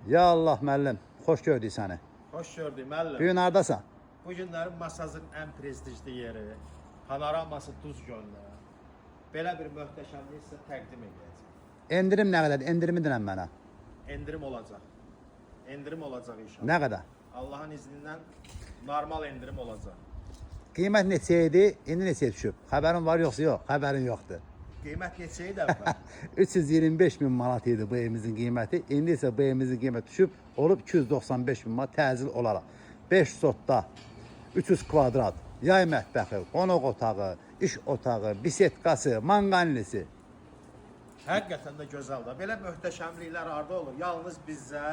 Ya Allah müəllim, xoş gördük səni. Hoş gördük müəllim. Bugün hardasan? Bu günlərin masajın ən prestijli yeri, panoraması Duz gölü. Belə bir möhtəşəmlik sizə təqdim edəcəm. Endirim nə qədərdir? Endirimi dinən mənə. Endirim olacaq. Endirim olacaq inşallah. Nə qədər? Allahın iznindən normal endirim olacaq. Qiymət neçə idi? İndi neçəyə düşüb? Xəbərin var yoxsa yox? Xəbərin yoxdur. Qiymət neçə idi əvvəl? 325 min manat idi bu evimizin qiyməti. İndi isə bu evimizin qiyməti düşüb, olub 295 min manat təcil olaraq. 5 sotda, 300 kvadrat, yay mətbəxi, qonaq otağı, iş otağı, bisetkası, manqanlisi. Həqiqətən də gözəldir. Belə möhtəşəmliklər harda olur? Yalnız bizə,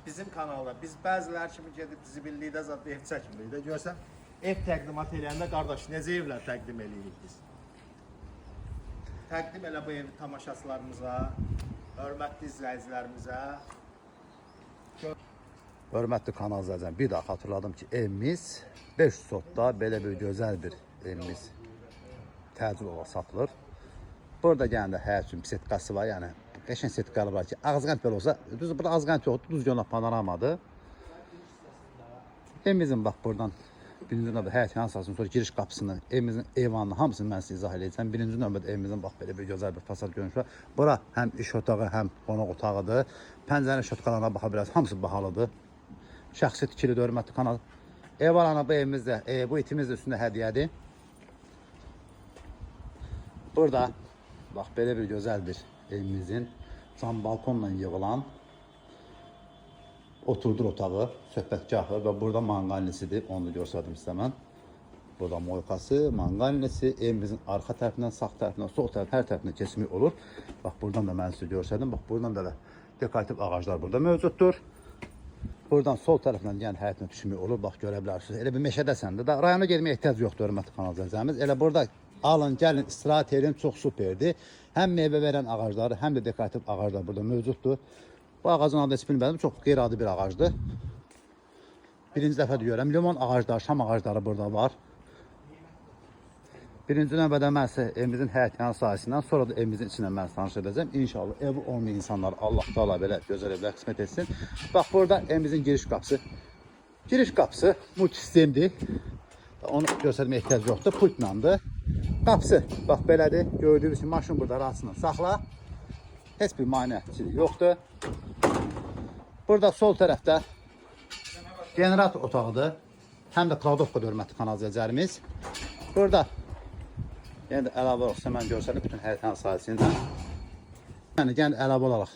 bizim kanalda. Biz bəzilər kimi gedib zibillikdə zat ev çəkimlikdə görsən, ev təqdimat eləyəndə qardaş necə evlər təqdim eləyirik biz? Təqdim elə bu evi tamaşaçılarımıza, hörmətli izləyicilərimizə. Hörmətli kanal izləyicilər, bir daha xatırladım ki, evimiz 5 sotda belə bir gözəl bir evimiz təcil olaraq satılır. Burada gəndə həyat üçün setkası var, yəni qəşəng setkalı var ki, ağızqənt belə olsa, düz burada ağızqənt yoxdur, Duz gölü panoramadır. Evimizin bax buradan birinci növbədə həyat yansasının sonra giriş qapısını, evimizin eyvanını hamısını mən sizə izah edəcəm. Birinci növbədə evimizin bax belə bir gözəl bir fasad görünüşü var. Bura həm iş otağı, həm qonaq otağıdır. Pəncərənin şotkalarına baxa bilərsiniz, hamısı bahalıdır. Şəxsi tikili hörmətli kanal. Ev alanı bu evimizdə, bu itimiz də üstündə hədiyyədir. Burada bax belə bir gözəl bir evimizin cam balkonla yığılan oturdur otağı, söhbətgahı və burada manqalnisidir. Onu da göstərdim sizə mən. Burada moykası, manqalnisi, evimizin arxa tərəfindən, sağ tərəfindən, sol tərəfindən, hər tərəfindən keçimi olur. Bax buradan da mən sizə göstərdim. Bax buradan da dekorativ ağaclar burada mövcuddur. Buradan sol tərəfindən yəni həyətinə düşümü olur. Bax görə bilərsiniz. Elə bir meşədəsəndə də rayona getməyə ehtiyac yoxdur hörmətli kanal izləyicilərimiz. Elə burada alın, gəlin, istirahət edin, çox superdir. Həm meyvə verən ağacları, həm də dekorativ ağaclar burada mövcuddur. Bu ağacın adı heç bilmədim, çox qeyri-adi bir ağacdır. Birinci dəfə deyirəm, limon ağacları, şam ağacları burada var. Birinci növbədə mən sizə evimizin həyat yanı sahəsindən, sonra da evimizin içindən mən tanış edəcəm. İnşallah evi olmayan insanlar Allah Taala belə gözəl evlər qismət etsin. Bax burada evimizin giriş qapısı. Giriş qapısı multisistemdir. Onu göstərməyə ehtiyac yoxdur, pultlandır. Qapısı bax belədir. Gördüyünüz kimi maşın burada rahatsızla saxla. Heç bir maneəçilik yoxdur. Burada sol tərəfdə generator otağıdır. Həm də kladovka hörmətli kanal izləyicilərimiz. Burada yəni də əlavə olsa mən görsəlim bütün həyat sahəsində. Yəni əlavə olaraq